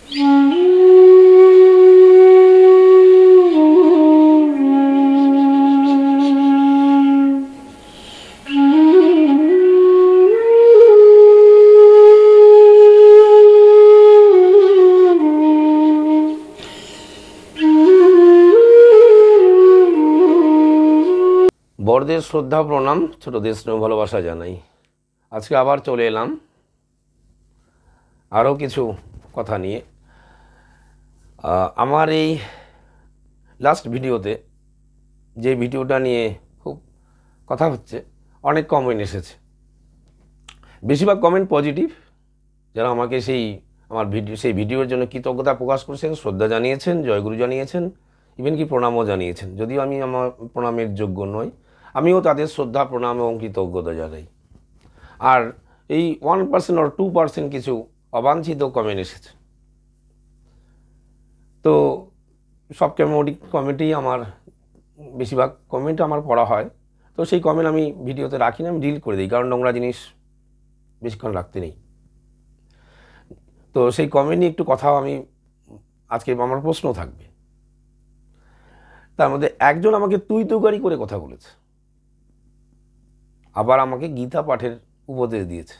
বড়দের শ্রদ্ধা প্রণাম, ছোটদের স্নেহ ভালোবাসা জানাই। আজকে আবার চলে এলাম আরও কিছু কথা নিয়ে। আমার এই লাস্ট ভিডিওতে যে ভিডিওটা নিয়ে খুব কথা হচ্ছে, অনেক কমেন্ট এসেছে। বেশিরভাগ কমেন্ট পজিটিভ, যারা আমাকে সেই ভিডিওর জন্য কৃতজ্ঞতা প্রকাশ করেছেন, শ্রদ্ধা জানিয়েছেন, জয়গুরু জানিয়েছেন, ইভেন কি প্রণামও জানিয়েছেন। যদিও আমি আমার প্রণামের যোগ্য নই, আমিও তাদের শ্রদ্ধা প্রণাম এবং কৃতজ্ঞতা জানাই। আর এই 1% or 2% কিছু অবাঞ্ছিত কমেন্ট এসেছে। তো সব কমেন্টই আমার, বেশিরভাগ কমেন্ট আমার পড়া হয়। তো সেই কমেন্ট আমি ভিডিওতে রাখি না, আমি ডিলিট করে দিই, কারণ নোংরা জিনিস বেশিক্ষণ রাখতে নেই। তো সেই কমেন্ট নিয়ে একটু কথা আমি আজকে, আমার প্রশ্ন থাকবে। তার মধ্যে একজন আমাকে তুই তুকারি করে কথা বলেছে, আবার আমাকে গীতা পাঠের উপদেশ দিয়েছে।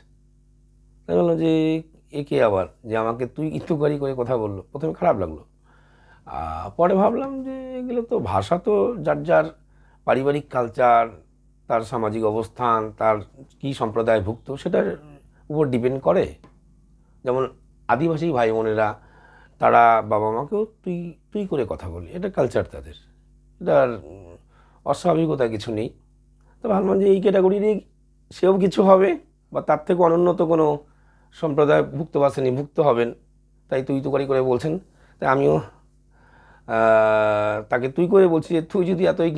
তাই বললাম যে একে আবার যে আমাকে তুই তুকারি করে কথা বললো। প্রথমে খারাপ লাগলো, পরে ভাবলাম যে এগুলো তো ভাষা, তো যার যার পারিবারিক কালচার, তার সামাজিক অবস্থান, তার কী সম্প্রদায়ভুক্ত, সেটার উপর ডিপেন্ড করে। যেমন আদিবাসী ভাই বোনেরা, তারা বাবা মাকেও তুই তুই করে কথা বলে, এটা কালচার তাদের, এটার অস্বাভাবিকতা কিছু নেই। তো ভাবলাম যে এই ক্যাটাগরিরই সেও কিছু হবে, বা তার থেকে অনুন্নত কোনো সম্প্রদায়ভুক্ত বা শ্রেণীভুক্ত হবেন, তাই তুই তুকারি করে বলছেন। তাই আমিও তাকে তুই করে বলছি যে তুই যদি এতই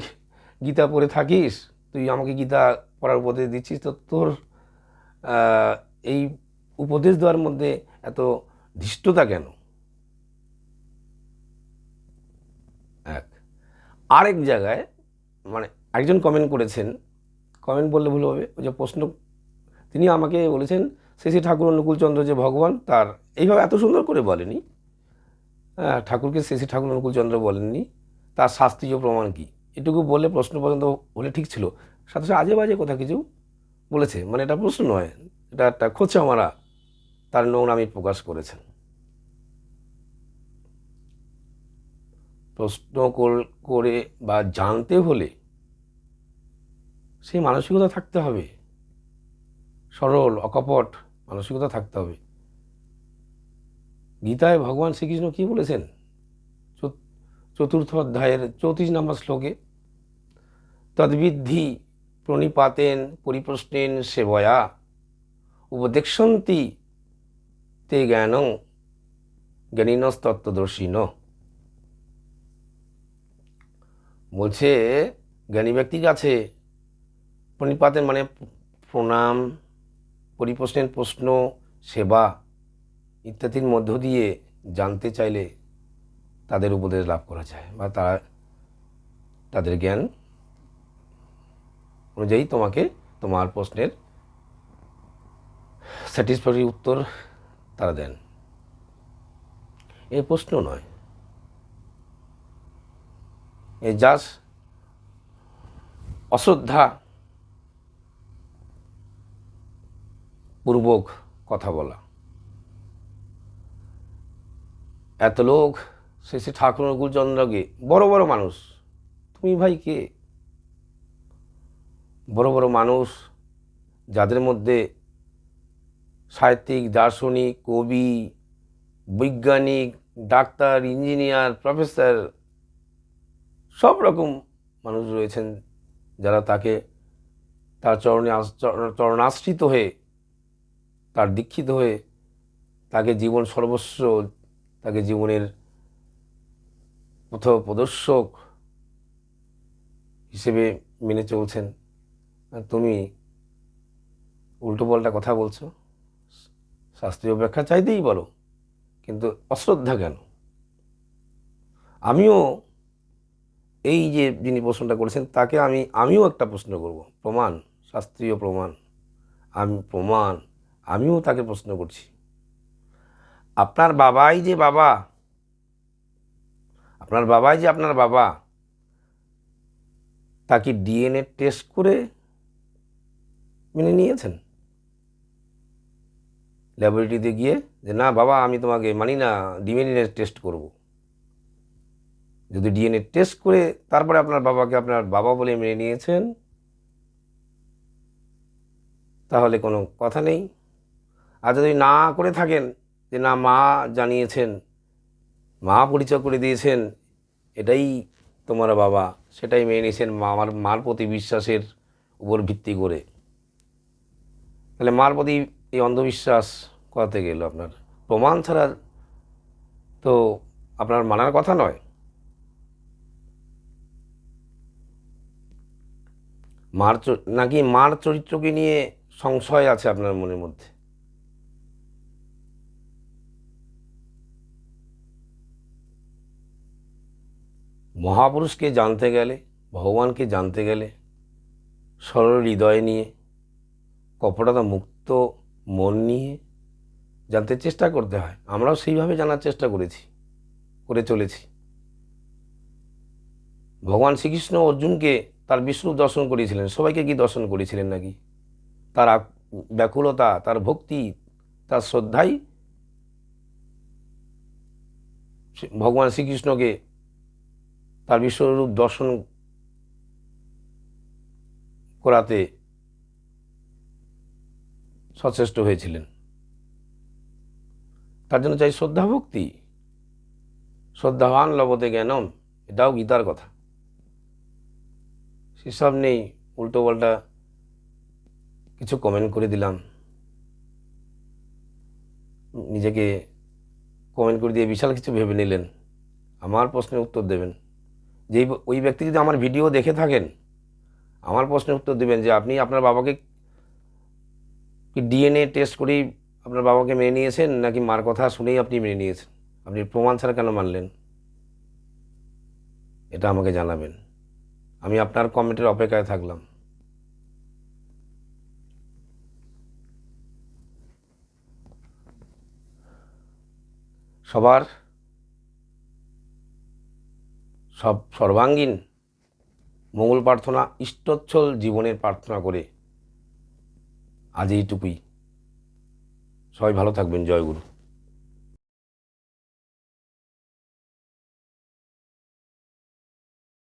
গীতা পড়ে থাকিস, তুই আমাকে গীতা পড়ার উপদেশ দিচ্ছিস, তো তোর এই উপদেশ দেওয়ার মধ্যে এত ধৃষ্টতা কেন? আরেক জায়গায় মানে একজন কমেন্ট করেছেন, কমেন্ট বললে ভুল হবে, ওই যে প্রশ্ন, তিনি আমাকে বলেছেন শ্রী শ্রী ঠাকুর অনুকূলচন্দ্র যে ভগবান, তার এইভাবে এত সুন্দর করে বলেনি, ঠাকুরকে শ্রী শ্রী ঠাকুর অনুকূলচন্দ্র বলেননি, তার শাস্ত্রীয় প্রমাণ কী, এটুকু বলে প্রশ্ন পর্যন্ত হলে ঠিক ছিল। সাথে সাথে আজে বাজে কথা কিছু বলেছে, মানে এটা প্রশ্ন নয়, এটা একটা খোঁচা মারা, তার নোংরামি প্রকাশ করেছেন। প্রশ্ন করে বা জানতে হলে সেই মানসিকতা থাকতে হবে, সরল অকপট মানসিকতা থাকতে হবে। গীতায় ভগবান শ্রীকৃষ্ণ কী বলেছেন? 4th অধ্যায়ের 34 নম্বর শ্লোকে, তদ্বিদ্ধি প্রণিপাতেন পরিপ্রশ্নেন সেবয়া উপদেক্ষন্তি তে জ্ঞানং জ্ঞানীনস্তত্ত্বদর্শিন। বলছে জ্ঞানী ব্যক্তির কাছে প্রণিপাতেন মানে প্রণাম, পরিপ্রশ্নের প্রশ্ন, সেবা ইত্যাদির মধ্য দিয়ে জানতে চাইলে তাদের উপদেশ লাভ করা যায়, বা তাদের জ্ঞান অনুযায়ী তোমাকে তোমার প্রশ্নের স্যাটিসফ্যাক্টরি উত্তর তারা দেন। এই প্রশ্ন নয়, এই জাস্ট অশ্রদ্ধা পূর্বক কথা বলা। এত লোক শ্রী শ্রী ঠাকুর অনুকূলচন্দ্রকে, বড় বড় মানুষ, তুমি ভাই কে? বড় বড় মানুষ যাদের মধ্যে সাহিত্যিক, দার্শনিক, কবি, বৈজ্ঞানিক, ডাক্তার, ইঞ্জিনিয়ার, প্রফেসর, সব রকম মানুষ রয়েছেন, যারা তাকে তার চরণাশ্রিত হয়ে, তার দীক্ষিত হয়ে, তাকে জীবন সর্বস্ব, তাকে জীবনের পথ প্রদর্শক হিসেবে মেনে চলছেন। তুমি উল্টোপাল্টা কথা বলছো, শাস্ত্রীয় ব্যাখ্যা চাইতেই পারো, কিন্তু অশ্রদ্ধা কেন? আমিও এই যে যিনি প্রশ্নটা করেছেন তাকে আমিও একটা প্রশ্ন করব, প্রমাণ, শাস্ত্রীয় প্রমাণ, আমিও তাকে প্রশ্ন করছি। আপনার বাবাই যে বাবা, আপনার বাবাই যে আপনার বাবা, তা কি ডিএনএ টেস্ট করে মেনে নিয়েছেন? ল্যাবরেটরিতে গিয়ে যে না বাবা আমি তোমাকে মানি না, ডিএনএ টেস্ট করব। যদি ডিএনএ টেস্ট করে তারপরে আপনার বাবাকে আপনার বাবা বলে মেনে নিয়েছেন, তাহলে কোনো কথা নেই। আর যদি না করে থাকেন, যে না মা জানিয়েছেন, মা পরিচয় করে দিয়েছেন এটাই তোমার বাবা, সেটাই মেনে নিয়েছেন আমার মার প্রতি বিশ্বাসের উপর ভিত্তি করে, তাহলে মার প্রতি এই অন্ধবিশ্বাস করাতে গেল আপনার প্রমাণ ছাড়া তো আপনার মানার কথা নয়। নাকি মার চরিত্রকে নিয়ে সংশয় আছে আপনার মনের মধ্যে? মহাপুরুষকে জানতে গেলে, ভগবানকে জানতে গেলে সরল হৃদয় নিয়ে, কপটতা মুক্ত মন নিয়ে জানতে চেষ্টা করতে হয়। আমরাও সেইভাবে জানার চেষ্টা করে চলেছি। ভগবান শ্রীকৃষ্ণ অর্জুনকে তার বিশ্বরূপ দর্শন করিয়েছিলেন, সবাইকে কি দর্শন করেছিলেন নাকি? তার ব্যাকুলতা, তার ভক্তি, তার শ্রদ্ধাই ভগবান শ্রীকৃষ্ণকে তার বিশ্বরূপ দর্শন করাতে সচেষ্ট হয়েছিলেন। তার জন্য চাই শ্রদ্ধা ভক্তি। শ্রদ্ধাবান লভতে জ্ঞানম, এটাও গীতার কথা। সেসব নেই, উল্টো পাল্টা কিছু কমেন্ট করে দিলাম, নিজেকে কমেন্ট করে দিয়ে বিশাল কিছু ভেবে নিলেন, আমার প্রশ্নের উত্তর দেবেন। যেই ওই ব্যক্তি যদি আমার ভিডিও দেখে থাকেন, আমার প্রশ্নের উত্তর দেবেন যে আপনি আপনার বাবাকে কি ডিএনএ টেস্ট করেই আপনার বাবাকে মেনে নিয়েছেন, নাকি মার কথা শুনেই আপনি মেনে নিয়েছেন? আপনি প্রমাণ ছাড়া কেন মানলেন? এটা আমাকে জানাবেন। আমি আপনার কমেন্টের অপেক্ষায় থাকলাম। সবার সর্বাঙ্গীন মঙ্গল প্রার্থনা, ইষ্টোচ্ছল জীবনের প্রার্থনা করে আজ এইটুকুই। সবাই ভালো থাকবেন। জয় গুরু।